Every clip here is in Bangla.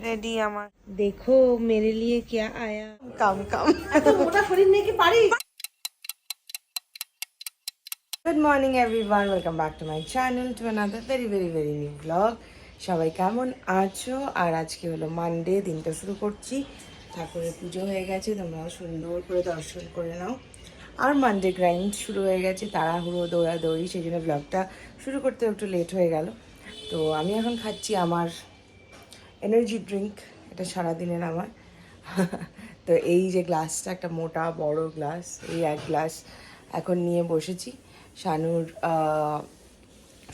रेडी আমার देखो मेरे लिए क्या आया काम काम এত মোটা শরীর নিয়ে কি পারি? Good morning everyone welcome back to my channel to another very new blog. সবাই কেমন আছো? আর আজকে হলো মানডে, দিনটা শুরু করছি। ঠাকুরের পুজো হয়ে গেছে, তোমরাও সুন্দর করে দর্শন করে নাও। আর মানডে গ্রাইন্ড শুরু হয়ে গেছে, তাড়াহুড়ো দৌড়াদৌড়ি, সেই জন্য ব্লগটা শুরু করতে একটু লেট হয়ে গেল। তো আমি এখন খাচ্ছি আমার এনার্জি ড্রিঙ্ক, এটা সারাদিনের আমার। তো এই যে গ্লাসটা, একটা মোটা বড় গ্লাস, এই এক গ্লাস এখন নিয়ে বসেছি। শানুর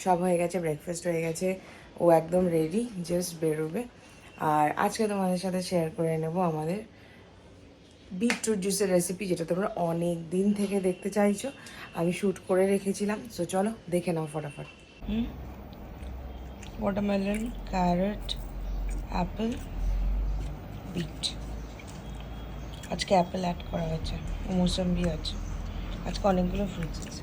সব হয়ে গেছে, ব্রেকফাস্ট হয়ে গেছে, ও একদম রেডি, জাস্ট বেরোবে। আর আজকে তোমাদের সাথে শেয়ার করে নেব আমাদের বিটরুট জুসের রেসিপি, যেটা তোমরা অনেক দিন থেকে দেখতে চাইছো। আমি শ্যুট করে রেখেছিলাম, সো চলো দেখে নাও ফটাফট। Watermelon, carrot, apple, beet. আজকে অ্যাপেল অ্যাড করা হয়েছে, মৌসম্বি আছে, আজকে অনেকগুলো ফ্রুটস আছে।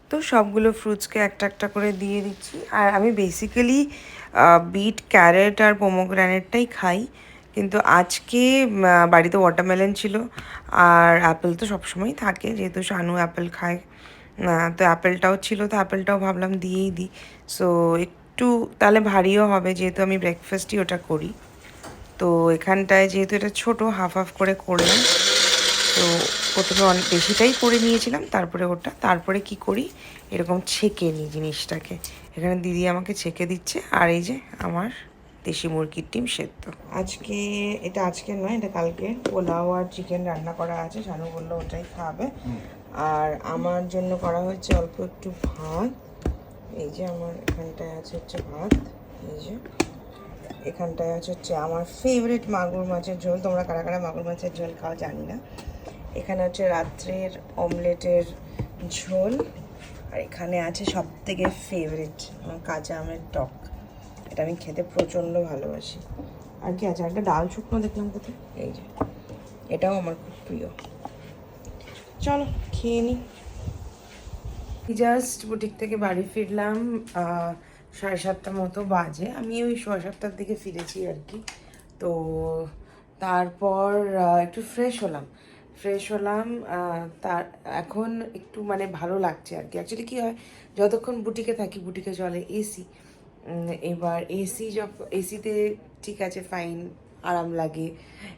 তো সবগুলো ফ্রুটসকে একটা একটা করে দিয়ে দিচ্ছি। আর আমি বেসিক্যালি বিট, ক্যারেট আর পোমোগ্রানেটটাই খাই, কিন্তু আজকে বাড়িতে ওয়াটারমেলন ছিল আর অ্যাপেল তো সবসময়ই থাকে, যেহেতু শানু অ্যাপেল খায়। তো অ্যাপেলটাও ছিল, তো অ্যাপেলটাও ভাবলাম দিয়েই দিই। সো একটু তাহলে ভারীও হবে, যেহেতু আমি ব্রেকফাস্টই ওটা করি। তো এখানটায় যেহেতু এটা ছোট, হাফ হাফ করে করলাম। তো প্রথমে অনেক বেশিটাই করে নিয়েছিলাম, তারপরে কি করি, এরকম ছেঁকে নিই জিনিসটাকে। এখানে দিদি আমাকে ছেঁকে দিচ্ছে। আর এই যে আমার দেশি মুরগির ডিম সেদ্ধ। আজকে নয়, এটা কালকে পোলাও আর চিকেন রান্না করা আছে, শানু বললো ওটাই খাবে। আর আমার জন্য করা হয়েছে অল্প একটু ভাত। এই যে আমার এখানটায় আছে হচ্ছে ভাত, এই যে এখানটায় আছে হচ্ছে আমার ফেভারিট মাগুর মাছের ঝোল। তোমরা কারা কারা মাগুর মাছের ঝোল খাও জানি না। এখানে হচ্ছে রাত্রের অমলেটের ঝোল। আর এখানে আছে সব থেকে ফেভারিট আমার কাঁচা আমের টক, এটা আমি খেতে প্রচণ্ড ভালোবাসি। আর কি আছে, একটা ডাল শুকনো দেখলাম কোথায়, এই যে এটাও আমার খুব প্রিয়। চলো খেয়ে নিই। জাস্ট বুটিক থেকে বাড়ি ফিরলাম, 7:30 মতো বাজে। আমি ওই 7:30টার দিকে ফিরেছি আর কি। তো তারপর একটু ফ্রেশ হলাম। তার এখন একটু মানে ভালো লাগছে আর কি। অ্যাকচুয়ালি কী হয়, যতক্ষণ বুটিকে থাকি, বুটিকে চলে এসি। এবার এসিতে ঠিক আছে, ফাইন, আরাম লাগে।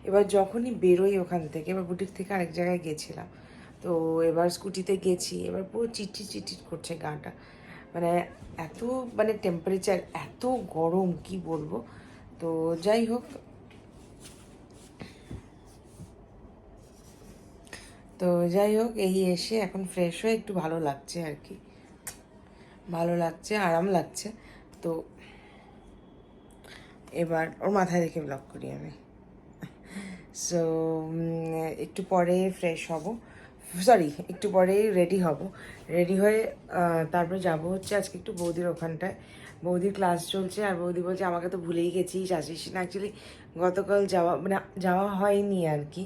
এবার যখনই বেরোই ওখান থেকে, এবার বুটিক থেকে আরেক জায়গায় গেছিলাম, তো এবার স্কুটিতে গেছি, এবার পুরো চিটচিট করছে গাটা। মানে এত মানে টেম্পারেচার এত গরম, কি বলবো। তো যাই হোক, এই এসে এখন ফ্রেশ হয়ে একটু ভালো লাগছে আর কি, ভালো লাগছে, আরাম লাগছে। তো এবার ওর মাথায় রেখে ব্লগ করি আমি। সো একটু পরে ফ্রেশ হব, একটু পরে রেডি হয়ে তারপরে যাব হচ্ছে আজকে একটু বৌদির ওখানটায়। বৌদির ক্লাস চলছে, আর বৌদি বলছে আমাকে তো ভুলেই গেছিস, আসিস না। অ্যাকচুয়ালি গতকাল যাওয়া হয়নি আর কি।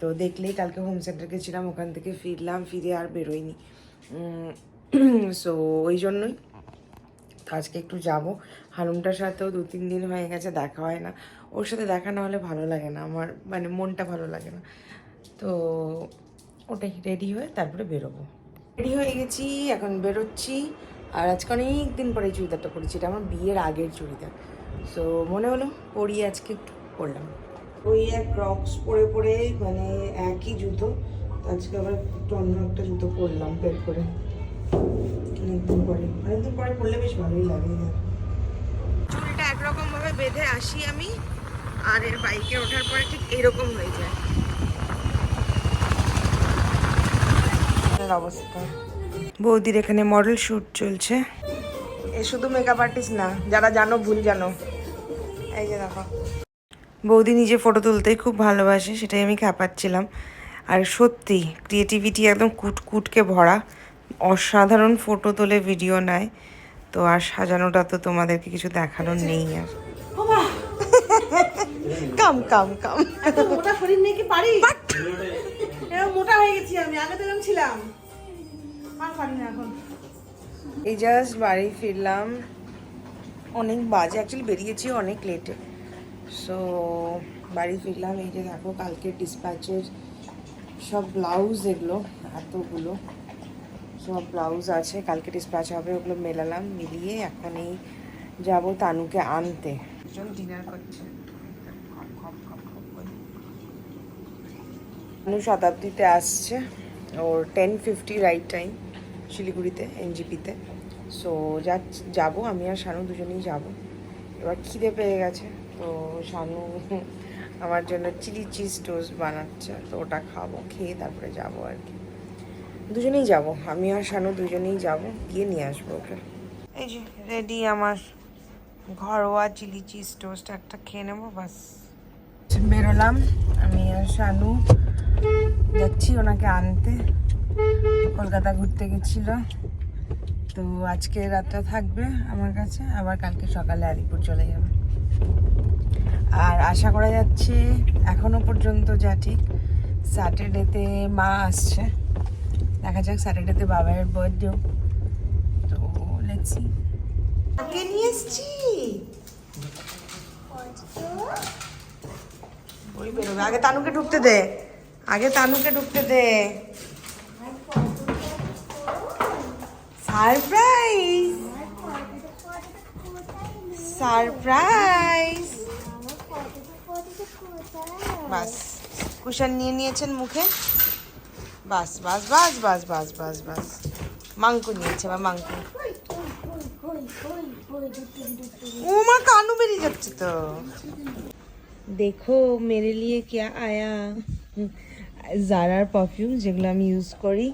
তো দেখলেই কালকে হোম সেন্টার গেছিলাম, ওখান থেকে ফিরে আর বেরোয়নি। সো ওই জন্যই তো আজকে একটু যাব। হারুনটার সাথেও 2-3 দিন হয়ে গেছে দেখা হয় না, ওর সাথে দেখা না হলে ভালো লাগে না আমার, মানে মনটা ভালো লাগে না। তো ওটাই রেডি হয়ে তারপরে বেরোবো। রেডি হয়ে গেছি, এখন বেরোচ্ছি। আর আজকে অনেক দিন পরে চুড়িদারটা পরেছি, এটা আমার বিয়ের আগের চুড়িদার। সো মনে হলো পরি, আজকে একটু পরলাম। ওই এক ক্রক্স পরে মানে একই জুতো, আজকে আবার একটু অন্য একটা জুতো পরলাম বের করে। অনেকদিন পরে পরলে বেশ ভালোই লাগে। চুলটা একরকম ভাবে বেঁধে আসি আমি, আর এর বাইকে ওঠার পরে ঠিক এরকম হয়ে যায় অবস্থা। বৌদির এখানে মডেল শ্যুট চলছে। এ শুধু মেকআপ আর্টিস্ট না, যারা জানো ভুল জানো। এই যে দেখো, বৌদি নিজে ফটো তুলতেই খুব ভালোবাসে, সেটাই আমি খ্যাপাচ্ছিলাম। আর সত্যি ক্রিয়েটিভিটি একদম কুটকুটকে ভরা, অসাধারণ ফটো তোলে, ভিডিও নেয়। তো আর সাজানোটা তো তোমাদেরকে কিছু দেখানোর নেই আর। কাম কাম কাম, এত মোটা শরীর নিয়ে কি পারি? এরকম মোটা হয়ে গেছি আমি, আগে তো এরকম ছিলাম, আর পারি না এখন। এই জাস্ট বাড়ি ফিরলাম, অনেক বাজে, অ্যাকচুয়ালি বেরিয়েছি অনেক লেটে। সো বাড়ি ফিরলাম, এই যে দেখো কালকে ডিসপ্যাচের সব ব্লাউজ, এগুলো এতগুলো সব ব্লাউজ আছে, কালকে ডিসপ্যাচ হবে, ওগুলো মেলালাম, মিলিয়ে এখন এই যাবো তানুকে আনতে। একজন ডিনার করছে, তানু শতাব্দীতে আসছে, ওর 10:50 রাইট টাইম শিলিগুড়িতে এনজিপিতে। সো যাবো, আমি আর শানু দুজনেই যাব। এবার খিদে পেয়ে গেছে, তো শানু আমার জন্য চিলি চিজ টোস্ট বানাচ্ছে, তো ওটা খাবো, খেয়ে তারপরে যাবো আর কি। দুজনেই যাব, আমি আর শানু দুজনেই যাব, গিয়ে নিয়ে আসবো ওকে। এই যে রেডি আমার ঘরোয়া চিলি চিজ টোস্ট, একটা খেয়ে নেবো বাস। বেরোলাম আমি আর শানু, যাচ্ছি ওনাকে আনতে। কলকাতা ঘুরতে গেছিল, তো আজকে রাতটা থাকবে আমার কাছে, আবার কালকে সকালে আলিপুর চলে যাবে। আর আশা করা যাচ্ছে এখনো পর্যন্ত যা ঠিক, স্যাটারডেতে মা আসছে, দেখা যাক স্যাটারডেতে বাবার বার্থডেও, তো লেটস সি। আগে নিয়ে এসছি, ওই বেরোবে, আগে তানুকে ঢুকতে দে, আগে তানুকে ঢুকতে দে। Surprise, surprise. বাস কুশন নিয়ে নিয়েছেন মুখে, বাস বাস বাস বাস বাস বাস বাস। মাংকু নিয়েছে বা মাংকু, ও মা কানু বেরিয়ে যাচ্ছে তো। দেখো মেরে লিয়ে क्या आया, জারার পারফিউম, যেগুলো আমি ইউজ করি।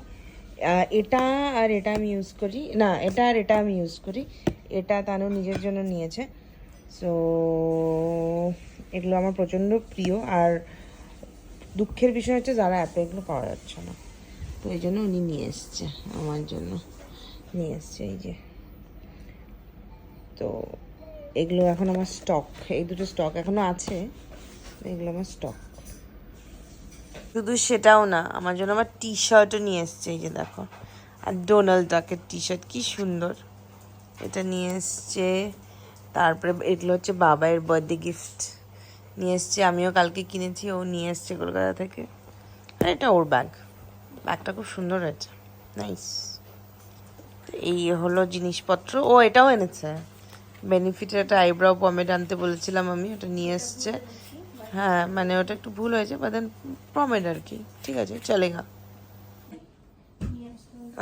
এটা আর এটা আমি ইউজ করি না, এটা আর এটা আমি ইউজ করি, এটা তানু নিজের জন্য নিয়েছে। সো এগুলো আমার প্রচণ্ড প্রিয়। আর দুঃখের বিষয় হচ্ছে যারা অ্যাপে এগুলো পাওয়া যাচ্ছে না, তো এই জন্য উনি নিয়ে এসছে, আমার জন্য নিয়ে এসছে এই যে। তো এগুলো এখন আমার স্টক, এই দুটো স্টক এখনও আছে, এগুলো আমার স্টক। শুধু সেটাও না, আমার জন্য আমার টি শার্টও নিয়ে এসছে, এই যে দেখো, আর ডোনাল্ড ডাকের টি শার্ট, কি সুন্দর, এটা নিয়ে এসছে। তারপরে এগুলো হচ্ছে বাবার বার্থডে গিফট নিয়ে এসছে, আমিও কালকে কিনেছি, ও নিয়ে এসছে কলকাতা থেকে। আর এটা ওর ব্যাগ, ব্যাগটা খুব সুন্দর হয়েছে, নাইস। এই হলো জিনিসপত্র। ও এটাও এনেছে, বেনিফিটের একটা আইব্রাউ পমেড আনতে বলেছিলাম আমি, ওটা নিয়ে এসছে। হ্যাঁ মানে ওটা একটু ভুল হয়েছে, বাট দেন পমেড আর কি, ঠিক আছে চলেগা।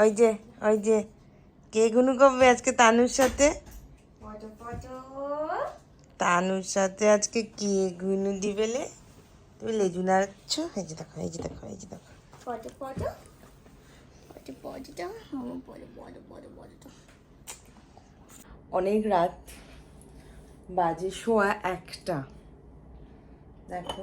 ওই যে ওই যে কে গুনু করবে আজকে তানুর সাথে, তানুর সাথে আজকে কে গুনু দিবেলে, তুমি লেজু নাড়াচ্ছ, এই যে দেখো, এই যে দেখো, এই যে দেখো। অনেক রাত বাজে, 1:15, দেখো।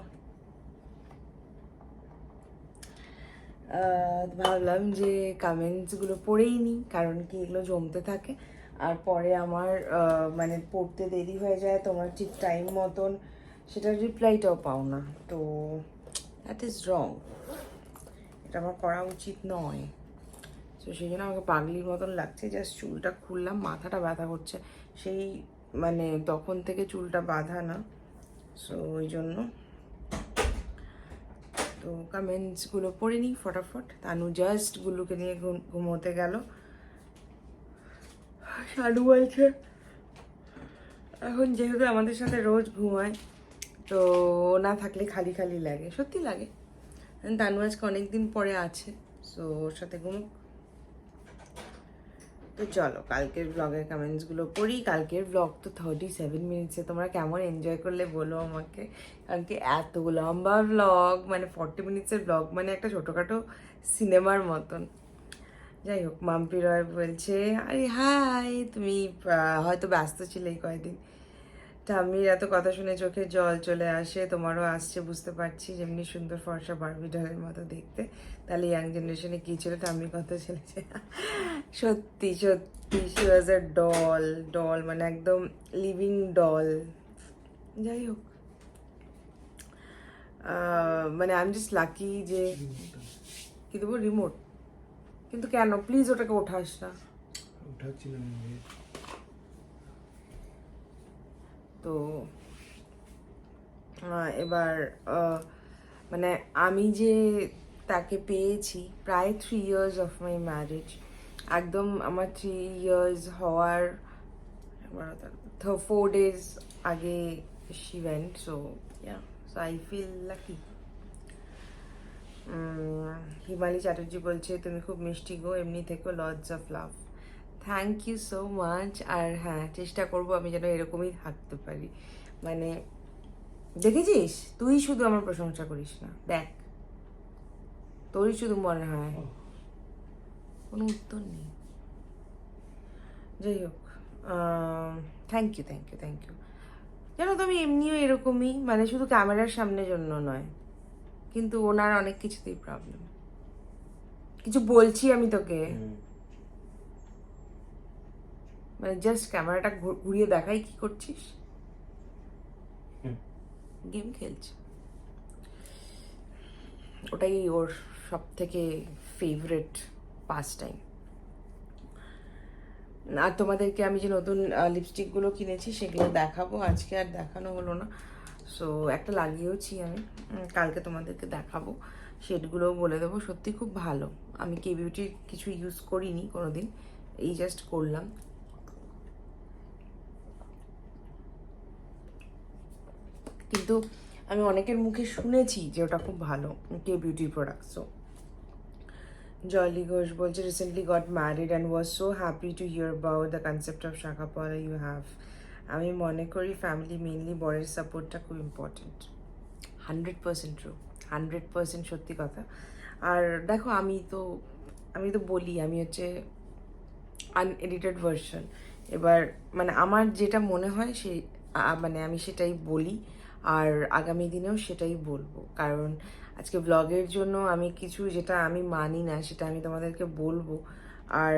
ভাবলাম যে কমেন্টসগুলো পড়েই নিই, কারণ কি এগুলো জমতে থাকে, আর পরে আমার মানে পড়তে দেরি হয়ে যায়, তোমার ঠিক টাইম মতন সেটার রিপ্লাইটাও পাও না, তো দ্যাট ইজ রং, এটা আমার করা উচিত নয়। তো সেই জন্য আমাকে পাগলির মতন লাগছে, জাস্ট চুলটা খুললাম, মাথাটা ব্যথা করছে, সেই মানে তখন থেকে চুলটা বাঁধা না, সো ওই জন্য। তো কমেন্টসগুলো পড়ে নিই ফটাফট। তানু জাস্ট গুলুকে নিয়ে ঘুমোতে গেল, শানু বলছে এখন যেহেতু আমাদের সাথে রোজ ঘুমায়, তো না থাকলে খালি খালি লাগে, সত্যি লাগে। তানু আজকে অনেকদিন পরে আছে, সো ওর সাথে ঘুমুক। তো চলো কালকের ব্লগের কমেন্টসগুলো পড়ি। কালকের ব্লগ তো 37 মিনিটসে, তোমরা কেমন এনজয় করলে বলো আমাকে, কারণ কি এত লম্বা ব্লগ, মানে 40 মিনিটসের ব্লগ মানে একটা ছোটোখাটো সিনেমার মতন। যাই হোক, মাম্পি রয় বলছে আরে হাই, তুমি হয়তো ব্যস্ত ছিলে এই কয়েকদিন, ঠাম্মির এত কথা শুনে চোখে জল চলে আসে, তোমারও আসছে বুঝতে পারছি, যেমনি সুন্দর ফর্সা বারবি ডলের মতো দেখতে, তাহলে ইয়াং জেনারেশনে কী ছিল, ঠাম্মির কথা চলেছে। সত্যি সত্যি she was a doll, doll মানে একদম লিভিং ডল। যাই হোক, মানে আই এম জাস্ট লাকি যে, কি দেবো রিমোট, কিন্তু কেন প্লিজ ওটাকে ওঠাস না, উঠাচ্ছি না আমি। তো এবার মানে আমি যে তাকে পেয়েছি প্রায় 3 years অফ মাই ম্যারেজ, একদম আমার 3 years হওয়ার 4 days আগে she went, so yeah, so I feel lucky. Himali Chatterjee বলছে তুমি খুব মিষ্টি গো, এমনি থেকো, lords of love. Thank you so much. আর হ্যাঁ, চেষ্টা করবো আমি যেন এরকমই থাকতে পারি। মানে দেখেছিস, তুই শুধু আমার প্রশংসা করিস না, দেখ তোরই শুধু মনে হয়, কোনো উত্তর নেই। যাই হোক, thank you thank you thank you. জানো তো আমি এমনিও এরকমই, মানে শুধু ক্যামেরার সামনে জন্য নয়, কিন্তু ওনার অনেক কিছুতেই প্রবলেম। কিছু বলছি আমি তোকে, মানে জাস্ট ক্যামেরাটা ঘুরিয়ে দেখাই কি করছিস, গেম খেলছে। ওটাই ওর সব থেকে ফেভারিট পাস টাইম। আর তোমাদেরকে আমি যে নতুন লিপস্টিকগুলো কিনেছি সেগুলো দেখাবো, আজকে আর দেখানো হলো না। সো একটা লাগিয়েওছি আমি, কালকে তোমাদেরকে দেখাবো, শেডগুলোও বলে দেবো। সত্যি খুব ভালো। আমি কে বিউটির কিছু ইউজ করিনি কোনোদিন, এই জাস্ট করলাম। কিন্তু আমি অনেকের মুখে শুনেছি যে ওটা খুব ভালো, কে বিউটির প্রোডাক্ট। সো জয়লি ঘোষ বলছে recently got married and was so happy to hear about the concept of শাখা পরা ইউ হ্যাভ। আমি মনে করি ফ্যামিলি মেনলি বরের সাপোর্টটা খুব ইম্পর্টেন্ট। 100% ট্রু, 100% সত্যি কথা। আর দেখো আমি তো বলি আমি হচ্ছে আনএডিটেড ভার্সন। এবার মানে আমার যেটা মনে হয় সেই মানে আমি সেটাই বলি, আর আগামী দিনেও সেটাই বলবো। কারণ আজকে ব্লগের জন্য আমি কিছু যেটা আমি মানি না সেটা আমি তোমাদেরকে বলবো, আর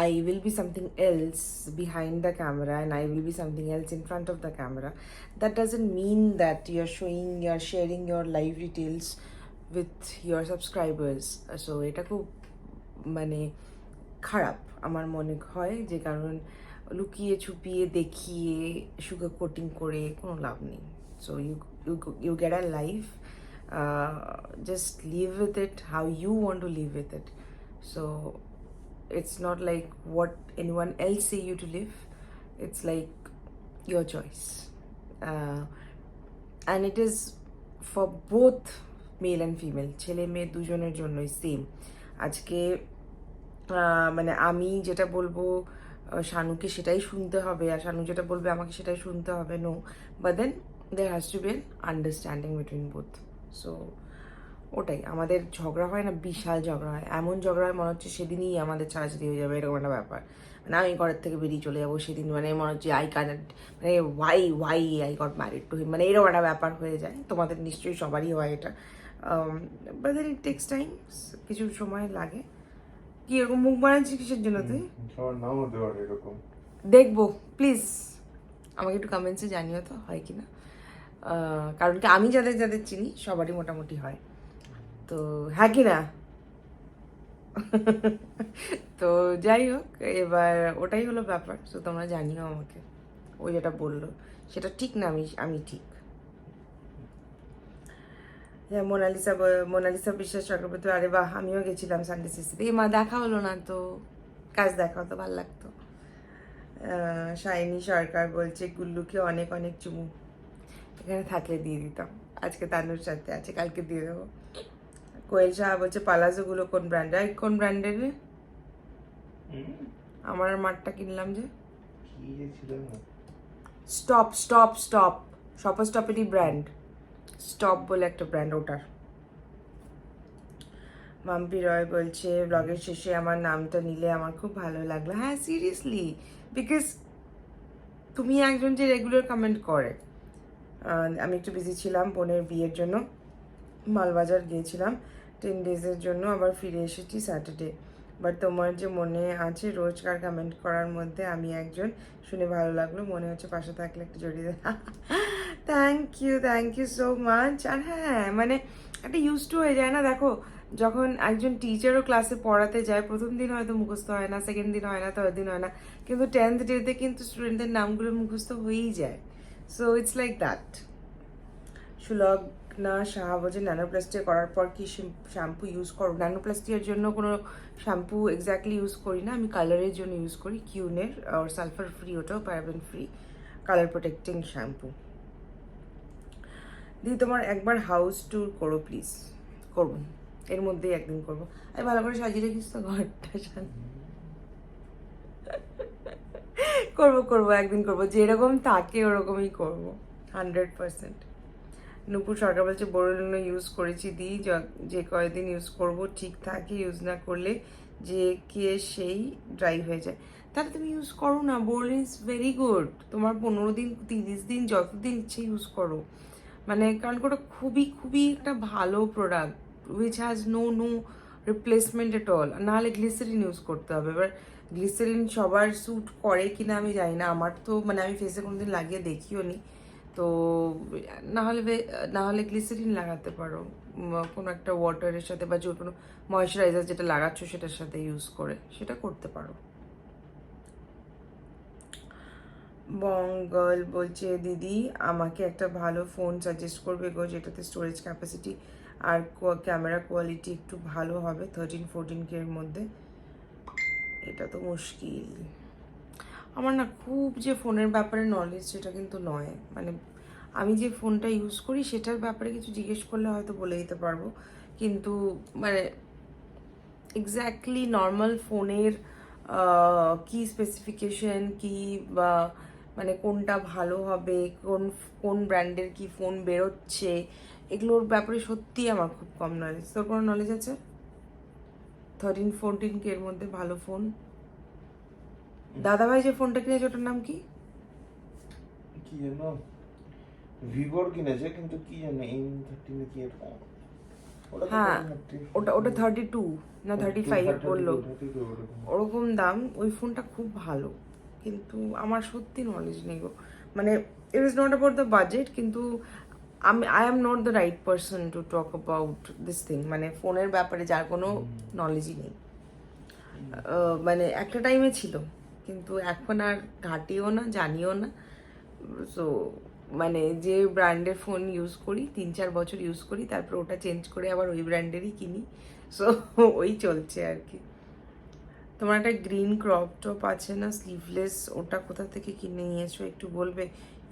I will be something else behind the camera and I will be something else in front of the camera. That doesn't mean that you're sharing your live details with your subscribers. So এটা খুব মানে খারাপ আমার মনে হয়, যে কারণ লুকিয়ে ছুপিয়ে দেখিয়ে সুগার কোটিং করে কোনো লাভ নেই। So you get a life, just live with it how you want to live with it. So it's not like what anyone else say you to live, it's like your choice, and it is for both male and female, ছেলে মেয়ে দুজনের জন্যই সেম। আজকে মানে আমি যেটা বলবো শানুকে সেটাই শুনতে হবে, আর শানু যেটা বলবে আমাকে সেটাই শুনতে হবে, no, but then there has to be an understanding between both. So ওটাই আমাদের ঝগড়া হয় না, বিশাল ঝগড়া হয়, এমন ঝগড়া হয় মনে হচ্ছে সেদিনই আমাদের ছাড়াছাড়ি হয়ে যাবে, এরকম একটা ব্যাপার। মানে আমি ঘরের থেকে বেরিয়ে চলে যাবো সেদিন, মানে মনে হচ্ছে আই কানেক্ট, মানে why I got married to him, মানে এরকম একটা ব্যাপার হয়ে যায়। তোমাদের নিশ্চয়ই সবারই হয় এটা, but then it takes time, কিছু সময় লাগে। কি এরকম মুখ বানাচ্ছিস কিসের জন্য তুই? সবার নাম হতে পারে এরকম। দেখবো প্লিজ, আমাকে একটু কমেন্টসে জানিও তো হয় কি না, কারণ কি আমি যাদের যাদের চিনি সবারই মোটামুটি হয়, তো হ্যাঁ কি না। তো যাই হোক, এবার ওটাই হলো ব্যাপার। তো তোমরা জানিও আমাকে, ও যেটা বললো সেটা ঠিক না, আমি ঠিক। হ্যাঁ, মোনালিসা বিশ্বাস চক্রবর্তী, আরে বাহ, আমিও গেছিলাম সানডে সিসিতে, মা দেখা হলো না তো, কাজ দেখা হতো ভালো লাগতো। শাইনি সরকার বলছে গুল্লুকে অনেক অনেক চুমু, এখানে থাকলে দিয়ে দিতাম, আজকে তানুর সাথে আছে, কালকে দিয়ে দেবো। কোয়েল সাহা বলছে পালাজোগুলো কোন ব্র্যান্ডের? কোন ব্র্যান্ডের রে? আমার আর মাঠটা কিনলাম যে, কি যে ছিল না, স্টপ স্টপ স্টপ, শপার স্টপেরই ব্র্যান্ড, স্টপ বলে একটা ব্র্যান্ড, ওটার। মাম্পি রয় বলছে ব্লগের শেষে আমার নামটা নিলে আমার খুব ভালো লাগলো। হ্যাঁ সিরিয়াসলি, বিকজ তুমি একজন যে রেগুলার কমেন্ট করে। আমি একটু বিজি ছিলাম বোনের বিয়ের জন্য, মালবাজার গিয়েছিলাম 10 days জন্য, আবার ফিরে এসেছি স্যাটারডে। বাট তোমার যে মনে আছে রোজকার কমেন্ট করার মধ্যে আমি একজন, শুনে ভালো লাগলো, মনে হচ্ছে পাশে থাকলে একটু জড়িয়ে থ্যাংক ইউ সো মাচ। আর হ্যাঁ মানে একটা ইউজ টু হয়ে যায় না। দেখো যখন একজন টিচারও ক্লাসে পড়াতে যায়, প্রথম দিন হয়তো মুখস্থ হয় না, সেকেন্ড দিন হয় না, থার্ড দিন হয় না, কিন্তু 10th ডেতে কিন্তু স্টুডেন্টদের নামগুলো মুখস্থ হয়েই যায়। So it's like that. Sulagna Saha বলছে ন্যানোপ্লাস্টি করার পর কি শ্যাম্পু ইউজ করো? ন্যানোপ্লাস্টির জন্য কোনো শ্যাম্পু এক্স্যাক্টলি ইউজ করি না, আমি কালারের জন্য ইউজ করি কিউনের আর সালফার ফ্রি, ওটাও paraben free colour protecting shampoo. দিদি তোমার একবার হাউস ট্যুর করো প্লিজ। করবো, এর মধ্যেই একদিন করবো। আমি ভালো করে সাজিয়ে রেখিস তো ঘরটা, করবো একদিন করবো, যেরকম থাকে ওরকমই করবো 100%। নুপুর সরকার বলছে বোরোলিন ইউজ করেছি দি, যে কয়েকদিন ইউজ করব ঠিক থাকে, ইউজ না করলে যে কে সেই ড্রাই হয়ে যায়। তাহলে তুমি ইউজ করো না, বোরোলিন ইজ ভেরি গুড। তোমার 15 দিন 30 দিন যতদিন ইচ্ছে ইউজ করো, মানে কারণ ওটা খুবই খুবই একটা ভালো product which has no replacement at all. নাহলে গ্লিসারিন ইউজ করতে হবে। এবার গ্লিসারিন সবার স্যুট করে কিনা আমি জানি না, আমার তো মানে আমি ফেসে কোনোদিন লাগিয়ে দেখিও নি। তো না হলে গ্লিসারিন লাগাতে পারো কোনো একটা ওয়াটারের সাথে, বা যে কোনো ময়শ্চারাইজার যেটা লাগাচ্ছ সেটার সাথে ইউজ করে, সেটা করতে পারো। বঙ্গল বলছে দিদি আমাকে একটা ভালো ফোন সাজেস্ট করবে গো, যেটাতে স্টোরেজ ক্যাপাসিটি আর ক্যামেরা কোয়ালিটি একটু ভালো হবে 13-14K এর মধ্যে। এটা তো মুশকিল। আমার না খুব যে ফোনের ব্যাপারে নলেজ সেটা কিন্তু নয়, মানে আমি যে ফোনটা ইউজ করি সেটার ব্যাপারে কিছু জিজ্ঞেস করলে হয়তো বলে দিতে পারবো, কিন্তু মানে এক্স্যাক্টলি নর্মাল ফোনের কি স্পেসিফিকেশন কি, বা মানে কোনটা ভালো হবে, কোন ব্র্যান্ডের কি ফোন বেরোচ্ছে, এগুলোর ব্যাপারে সত্যি আমার খুব কম নলেজ। তোর কোনো নলেজ আছে 13-14K এর মধ্যে ভালো ফোন? দাদাভাই যে ফোনটা কিনেছে ওটার নাম কি? কি জানো, ভিভোর কিনেছে, কিন্তু কি জানো M13 কি এরকম। হ্যাঁ ওটা 32 না 35 বললো, ওরকম দাম। ওই ফোনটা খুব ভালো, কিন্তু আমার সত্যি নলেজ নেই গো। মানে it is not about the budget, কিন্তু I am not the right person to talk about this thing. মানে ফোনের ব্যাপারে যার কোনো নলেজই নেই। মানে একটা টাইমে ছিল, কিন্তু এখন আর ঘাটিও না, জানিও না। সো মানে যে ব্র্যান্ডের ফোন ইউজ করি 3-4 বছর ইউজ করি, তারপর ওটা চেঞ্জ করে আবার ওই ব্র্যান্ডেরই কিনি। সো ওই চলছে আর কি। তোমার একটা গ্রিন ক্রপ টপ আছে না স্লিভলেস, ওটা কোথা থেকে কিনে নিয়েছো একটু বলবে?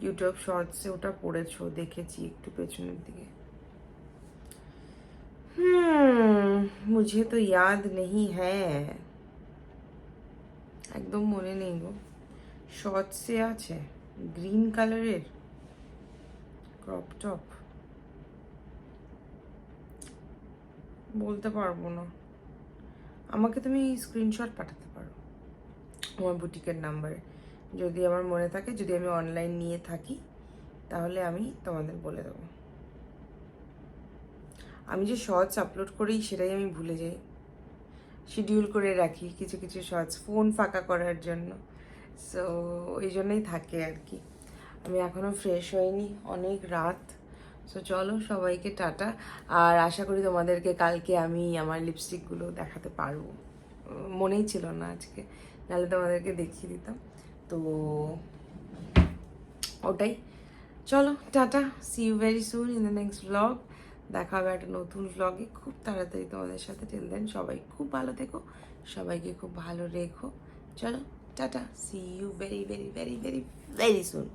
ইউটিউব শর্টসে ওটা পড়েছো, দেখেছি একটু পেছনের দিকে। মুঝে তো ইয়াদ নেই হ্যাঁ, একদম মনে নেই গো। শর্টসে আছে গ্রিন কালারের ক্রপ টপ, বলতে পারবো না। আমাকে তুমি স্ক্রিনশট পাঠাতে পারো আমার বুটিকের নাম্বারে, যদি আমার মনে থাকে, যদি আমি অনলাইন নিয়ে থাকি তাহলে আমি তোমাদের বলে দেবো। আমি যে শর্টস আপলোড করি সেটাই আমি ভুলে যাই, শিডিউল করে রাখি কিছু কিছু শর্টস ফোন ফাঁকা করার জন্য। সো ওই জন্যই থাকে আর কি। আমি এখনও ফ্রেশ হইনি, অনেক রাত। সো চলো সবাইকে টাটা। আর আশা করি তোমাদেরকে কালকে আমি আমার লিপস্টিকগুলো দেখাতে পারবো, মনেই ছিল না আজকে, নাহলে তোমাদেরকে দেখিয়ে দিতাম। তো ওটাই, চলো tata, see you very soon in the next blog. দেখা হবে একটা নতুন ব্লগে খুব তাড়াতাড়ি তোমাদের সাথে। টিল দেন সবাই খুব ভালো থেকো, সবাইকে খুব ভালো রেখো। চলো tata, see you very very very very very soon.